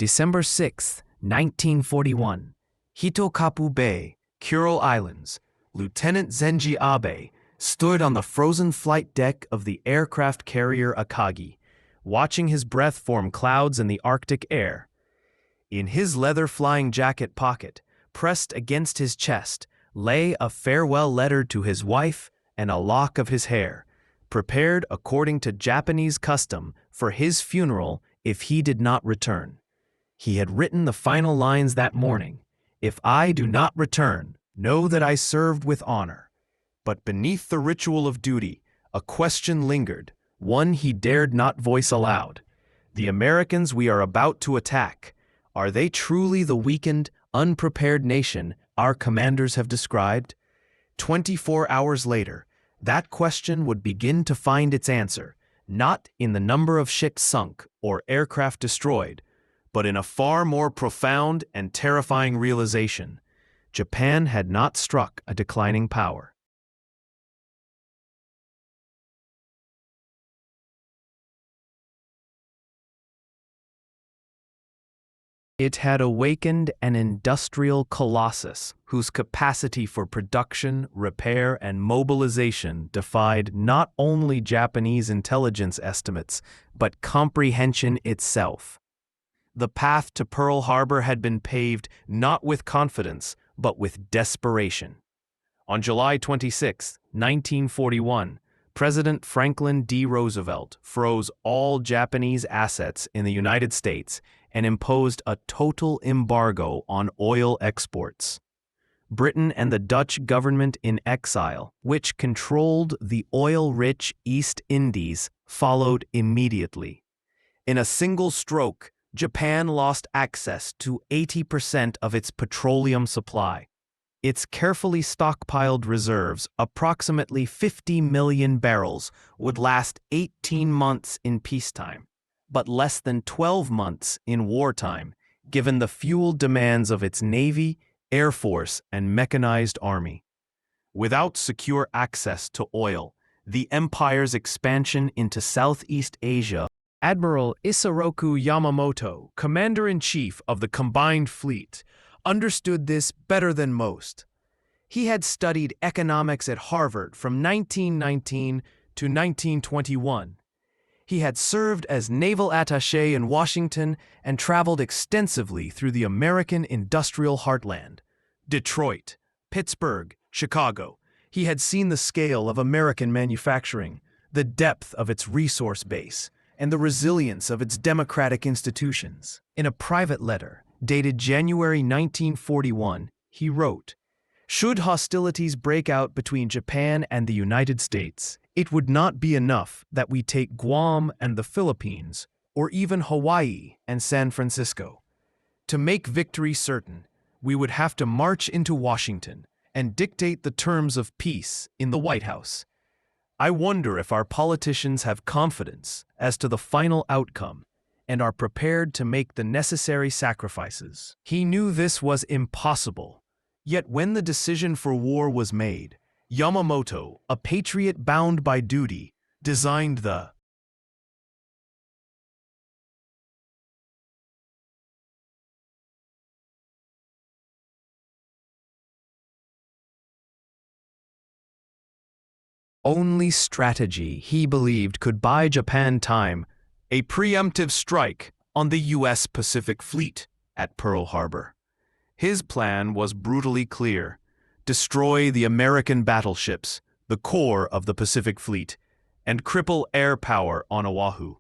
December 6, 1941. Hitokapu Bay, Kuril Islands. Lieutenant Zenji Abe stood on the frozen flight deck of the aircraft carrier Akagi, watching his breath form clouds in the Arctic air. In his leather flying jacket pocket, pressed against his chest, lay a farewell letter to his wife and a lock of his hair, prepared according to Japanese custom for his funeral if he did not return. He had written the final lines that morning: "If I do not return, know that I served with honor." But beneath the ritual of duty, a question lingered, one he dared not voice aloud. The Americans we are about to attack, are they truly the weakened, unprepared nation our commanders have described? 24 hours later, that question would begin to find its answer, not in the number of ships sunk or aircraft destroyed, but in a far more profound and terrifying realization: Japan had not struck a declining power. It had awakened an industrial colossus whose capacity for production, repair, and mobilization defied not only Japanese intelligence estimates, but comprehension itself. The path to Pearl Harbor had been paved not with confidence, but with desperation. On July 26, 1941, President Franklin D. Roosevelt froze all Japanese assets in the United States and imposed a total embargo on oil exports. Britain and the Dutch government in exile, which controlled the oil-rich East Indies, followed immediately. In a single stroke, Japan lost access to 80% of its petroleum supply. Its carefully stockpiled reserves, approximately 50 million barrels, would last 18 months in peacetime, but less than 12 months in wartime, given the fuel demands of its Navy, Air Force, and mechanized army. Without secure access to oil, the empire's expansion into Southeast Asia. Admiral Isoroku Yamamoto, Commander-in-Chief of the Combined Fleet, understood this better than most. He had studied economics at Harvard from 1919 to 1921. He had served as naval attaché in Washington and traveled extensively through the American industrial heartland. Detroit, Pittsburgh, Chicago. He had seen the scale of American manufacturing, the depth of its resource base, and the resilience of its democratic institutions. In a private letter, dated January 1941, he wrote, "Should hostilities break out between Japan and the United States, it would not be enough that we take Guam and the Philippines, or even Hawaii and San Francisco. To make victory certain, we would have to march into Washington and dictate the terms of peace in the White House. I wonder if our politicians have confidence as to the final outcome and are prepared to make the necessary sacrifices." He knew this was impossible. Yet when the decision for war was made, Yamamoto, a patriot bound by duty, designed the only strategy he believed could buy Japan time: a preemptive strike on the U.S. Pacific Fleet at Pearl Harbor. His plan was brutally clear: destroy the American battleships, the core of the Pacific Fleet, and cripple air power on Oahu.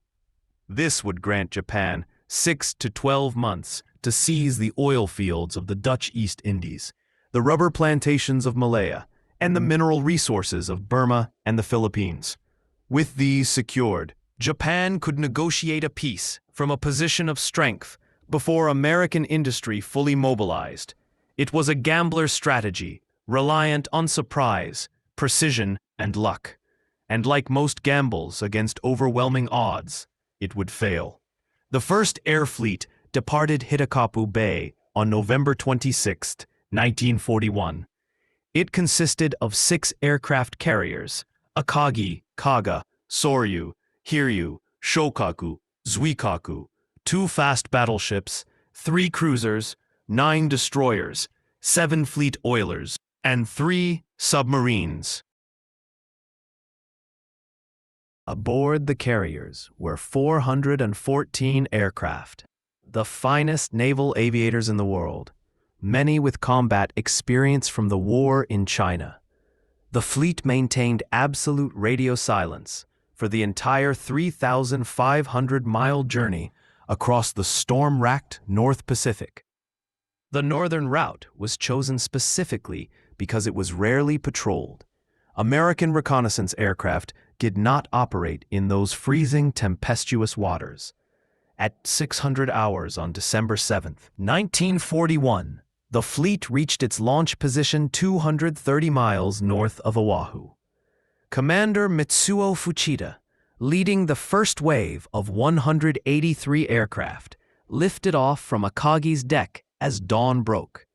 This would grant Japan 6 to 12 months to seize the oil fields of the Dutch East Indies, the rubber plantations of Malaya, and the mineral resources of Burma and the Philippines. With these secured, Japan could negotiate a peace from a position of strength before American industry fully mobilized. It was a gambler's strategy, reliant on surprise, precision, and luck. And like most gambles against overwhelming odds, it would fail. The first air fleet departed Hitokapu Bay on November 26, 1941. It consisted of 6 aircraft carriers: Akagi, Kaga, Soryu, Hiryu, Shokaku, Zuikaku, 2 fast battleships, 3 cruisers, 9 destroyers, 7 fleet oilers, and 3 submarines. Aboard the carriers were 414 aircraft, the finest naval aviators in the world, many with combat experience from the war in China. The fleet maintained absolute radio silence for the entire 3,500-mile journey across the storm-racked North Pacific. The northern route was chosen specifically because it was rarely patrolled. American reconnaissance aircraft did not operate in those freezing, tempestuous waters. At 600 hours on December 7, 1941, the fleet reached its launch position 230 miles north of Oahu. Commander Mitsuo Fuchida, leading the first wave of 183 aircraft, lifted off from Akagi's deck as dawn broke.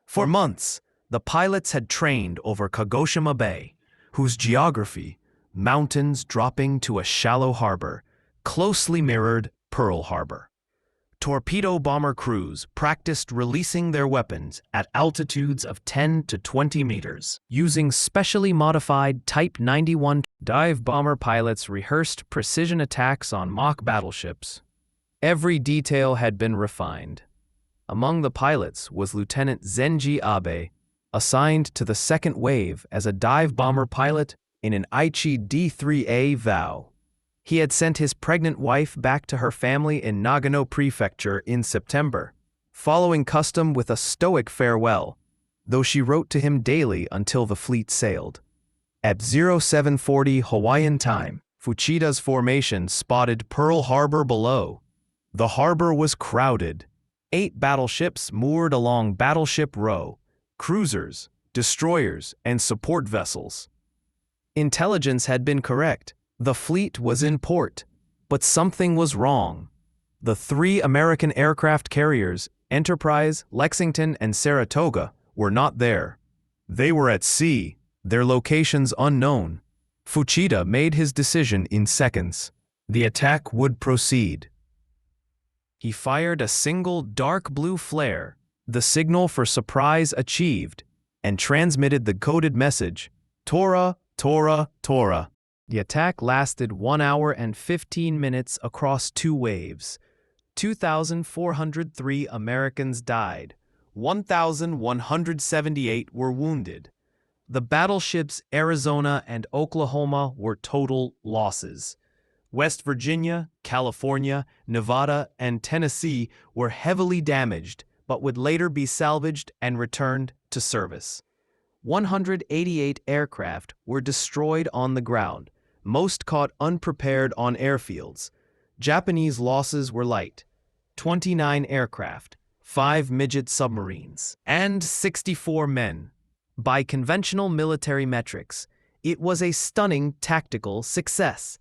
For months, the pilots had trained over Kagoshima Bay, whose geography, mountains dropping to a shallow harbor, closely mirrored Pearl Harbor. Torpedo bomber crews practiced releasing their weapons at altitudes of 10 to 20 meters. Using specially modified Type 91 dive bomber pilots rehearsed precision attacks on mock battleships. Every detail had been refined. Among the pilots was Lieutenant Zenji Abe, assigned to the second wave as a dive bomber pilot in an Aichi D-3A VOW. He had sent his pregnant wife back to her family in Nagano Prefecture in September, following custom with a stoic farewell, though she wrote to him daily until the fleet sailed. At 0740 Hawaiian time, Fuchida's formation spotted Pearl Harbor below. The harbor was crowded. 8 battleships moored along Battleship Row, cruisers, destroyers, and support vessels. Intelligence had been correct. The fleet was in port, but something was wrong. The 3 American aircraft carriers, Enterprise, Lexington, and Saratoga, were not there. They were at sea, their locations unknown. Fuchida made his decision in seconds. The attack would proceed. He fired a single dark blue flare, the signal for surprise achieved, and transmitted the coded message, Tora, Tora, Tora. The attack lasted 1 hour and 15 minutes across 2 waves. 2,403 Americans died. 1,178 were wounded. The battleships Arizona and Oklahoma were total losses. West Virginia, California, Nevada, and Tennessee were heavily damaged, but would later be salvaged and returned to service. 188 aircraft were destroyed on the ground, most caught unprepared on airfields. Japanese losses were light: 29 aircraft, 5 midget submarines, and 64 men. By conventional military metrics, it was a stunning tactical success.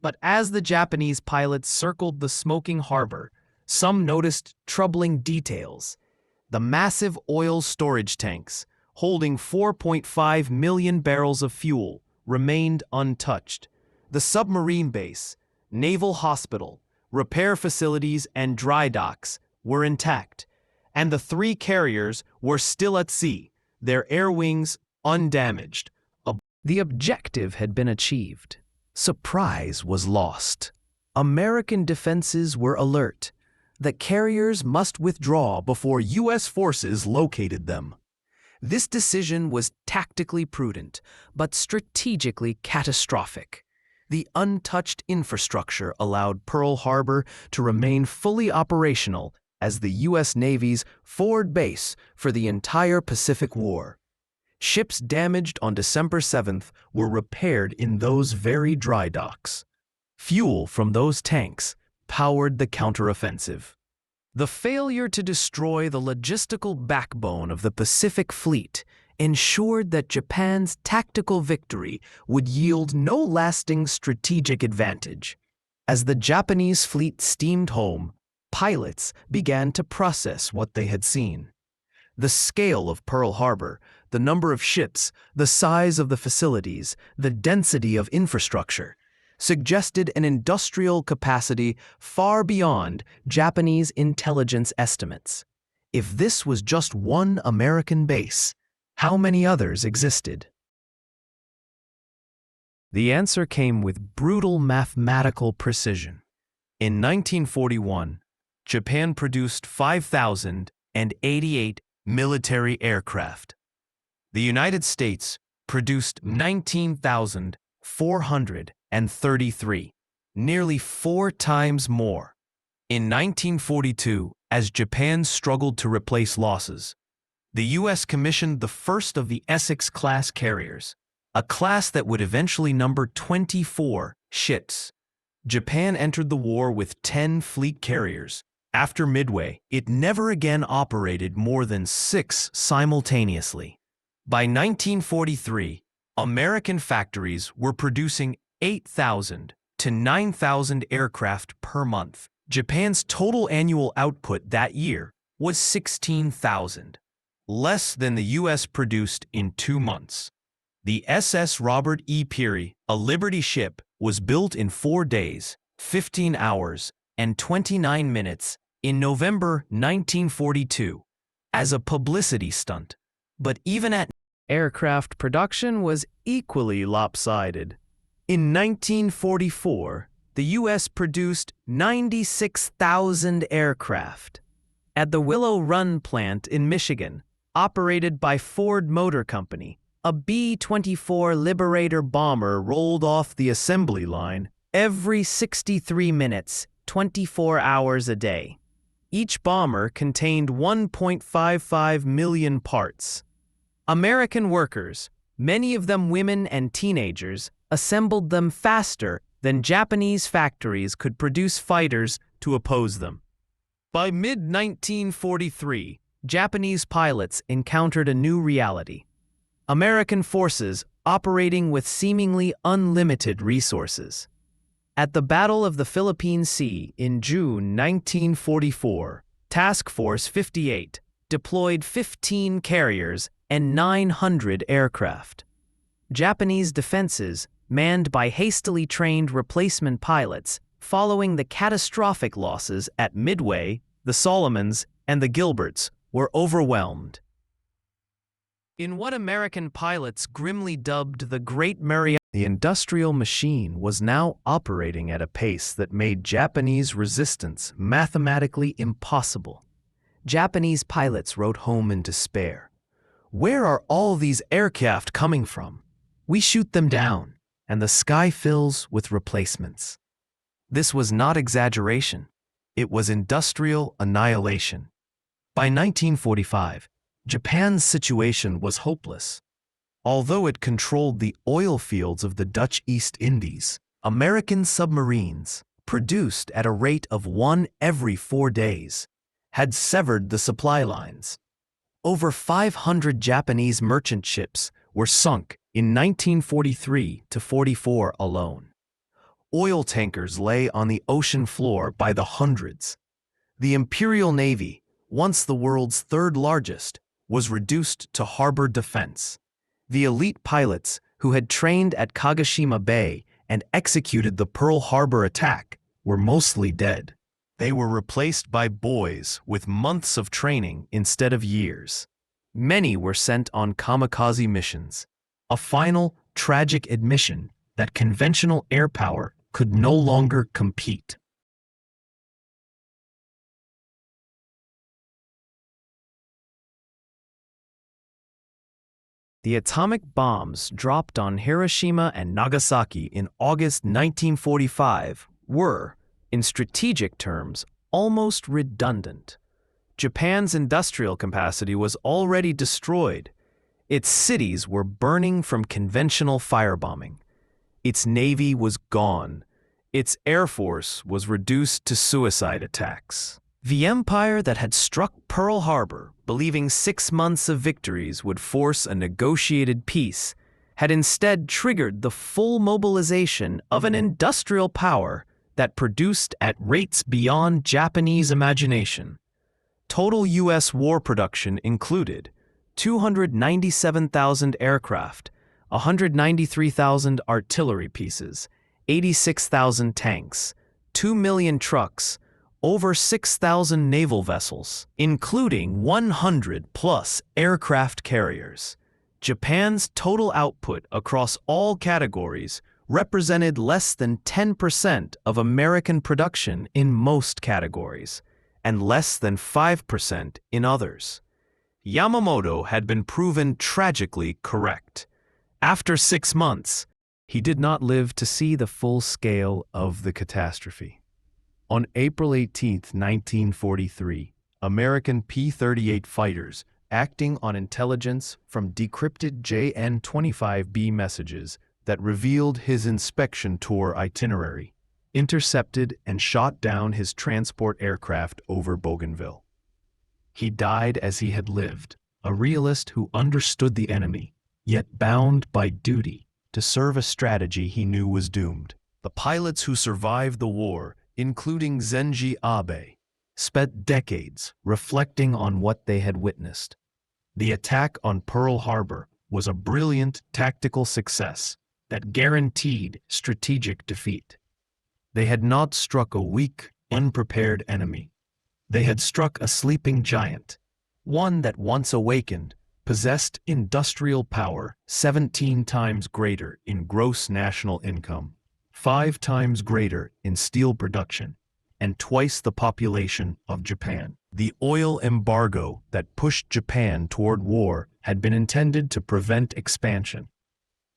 But as the Japanese pilots circled the smoking harbor, some noticed troubling details. The massive oil storage tanks, holding 4.5 million barrels of fuel, remained untouched. The submarine base, naval hospital, repair facilities, and dry docks were intact, and the 3 carriers were still at sea, their air wings undamaged. The objective had been achieved. Surprise was lost. American defenses were alert. The carriers must withdraw before U.S. forces located them. This decision was tactically prudent, but strategically catastrophic. The untouched infrastructure allowed Pearl Harbor to remain fully operational as the U.S. Navy's forward base for the entire Pacific War. Ships damaged on December 7th were repaired in those very dry docks. Fuel from those tanks powered the counteroffensive. The failure to destroy the logistical backbone of the Pacific Fleet ensured that Japan's tactical victory would yield no lasting strategic advantage. As the Japanese fleet steamed home, pilots began to process what they had seen. The scale of Pearl Harbor, the number of ships, the size of the facilities, the density of infrastructure. suggested an industrial capacity far beyond Japanese intelligence estimates. If this was just one American base, how many others existed? The answer came with brutal mathematical precision. In 1941, Japan produced 5,088 military aircraft. The United States produced 19,433, nearly 4 times more. In 1942, as Japan struggled to replace losses, the U.S. commissioned the first of the Essex-class carriers, a class that would eventually number 24 ships. Japan entered the war with 10 fleet carriers. After Midway, it never again operated more than 6 simultaneously. By 1943, American factories were producing 8,000 to 9,000 aircraft per month. Japan's total annual output that year was 16,000, less than the U.S. produced in 2 months. The SS Robert E. Peary, a Liberty ship, was built in 4 days, 15 hours, and 29 minutes in November 1942 as a publicity stunt. But even at aircraft production was equally lopsided. In 1944, the U.S. produced 96,000 aircraft. At the Willow Run plant in Michigan, operated by Ford Motor Company, a B-24 Liberator bomber rolled off the assembly line every 63 minutes, 24 hours a day. Each bomber contained 1.55 million parts. American workers, many of them women and teenagers, assembled them faster than Japanese factories could produce fighters to oppose them. By mid-1943, Japanese pilots encountered a new reality. American forces operating with seemingly unlimited resources. At the Battle of the Philippine Sea in June 1944, Task Force 58 deployed 15 carriers and 900 aircraft. Japanese defenses, manned by hastily trained replacement pilots, following the catastrophic losses at Midway, the Solomons, and the Gilberts, were overwhelmed. In what American pilots grimly dubbed the Great Mariana, the industrial machine was now operating at a pace that made Japanese resistance mathematically impossible. Japanese pilots wrote home in despair. "Where are all these aircraft coming from? We shoot them down, and the sky fills with replacements." This was not exaggeration. It was industrial annihilation. By 1945, Japan's situation was hopeless. Although it controlled the oil fields of the Dutch East Indies, American submarines, produced at a rate of 1 every 4 days, had severed the supply lines. Over 500 Japanese merchant ships were sunk in 1943 to 44 alone. Oil tankers lay on the ocean floor by the hundreds. The Imperial Navy, once the world's 3rd largest, was reduced to harbor defense. The elite pilots who had trained at Kagoshima Bay and executed the Pearl Harbor attack were mostly dead. They were replaced by boys with months of training instead of years. Many were sent on kamikaze missions, a final, tragic admission that conventional air power could no longer compete. The atomic bombs dropped on Hiroshima and Nagasaki in August 1945 were, in strategic terms, almost redundant. Japan's industrial capacity was already destroyed. Its cities were burning from conventional firebombing. Its navy was gone. Its air force was reduced to suicide attacks. The empire that had struck Pearl Harbor, believing 6 months of victories would force a negotiated peace, had instead triggered the full mobilization of an industrial power that produced at rates beyond Japanese imagination. Total U.S. war production included 297,000 aircraft, 193,000 artillery pieces, 86,000 tanks, 2 million trucks, over 6,000 naval vessels, including 100-plus aircraft carriers. Japan's total output across all categories represented less than 10% of American production in most categories, and less than 5% in others. Yamamoto had been proven tragically correct. After 6 months, he did not live to see the full scale of the catastrophe. On April 18, 1943, American P-38 fighters, acting on intelligence from decrypted JN-25B messages that revealed his inspection tour itinerary, intercepted and shot down his transport aircraft over Bougainville. He died as he had lived, a realist who understood the enemy, yet bound by duty to serve a strategy he knew was doomed. The pilots who survived the war, including Zenji Abe, spent decades reflecting on what they had witnessed. The attack on Pearl Harbor was a brilliant tactical success that guaranteed strategic defeat. They had not struck a weak, unprepared enemy. They had struck a sleeping giant, one that once awakened possessed industrial power 17 times greater in gross national income, 5 times greater in steel production, and twice the population of Japan. The oil embargo that pushed Japan toward war had been intended to prevent expansion.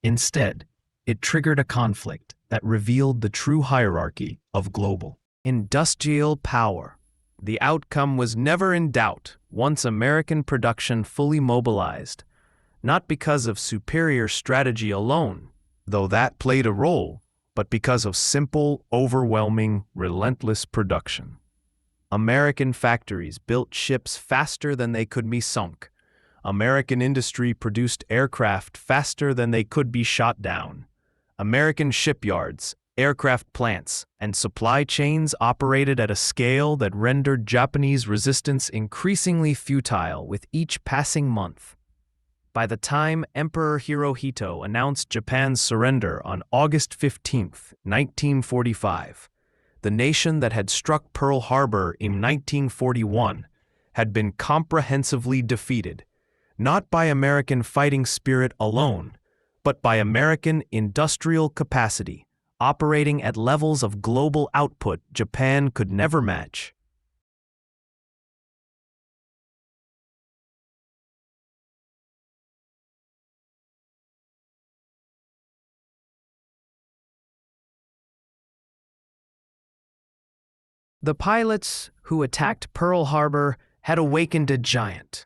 Instead, it triggered a conflict that revealed the true hierarchy of global industrial power. The outcome was never in doubt once American production fully mobilized, not because of superior strategy alone, though that played a role, but because of simple, overwhelming, relentless production. American factories built ships faster than they could be sunk. American industry produced aircraft faster than they could be shot down. American shipyards, aircraft plants, and supply chains operated at a scale that rendered Japanese resistance increasingly futile with each passing month. By the time Emperor Hirohito announced Japan's surrender on August 15, 1945, the nation that had struck Pearl Harbor in 1941 had been comprehensively defeated, not by American fighting spirit alone, but by American industrial capacity, operating at levels of global output Japan could never match. The pilots who attacked Pearl Harbor had awakened a giant,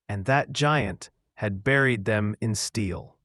and that giant had buried them in steel.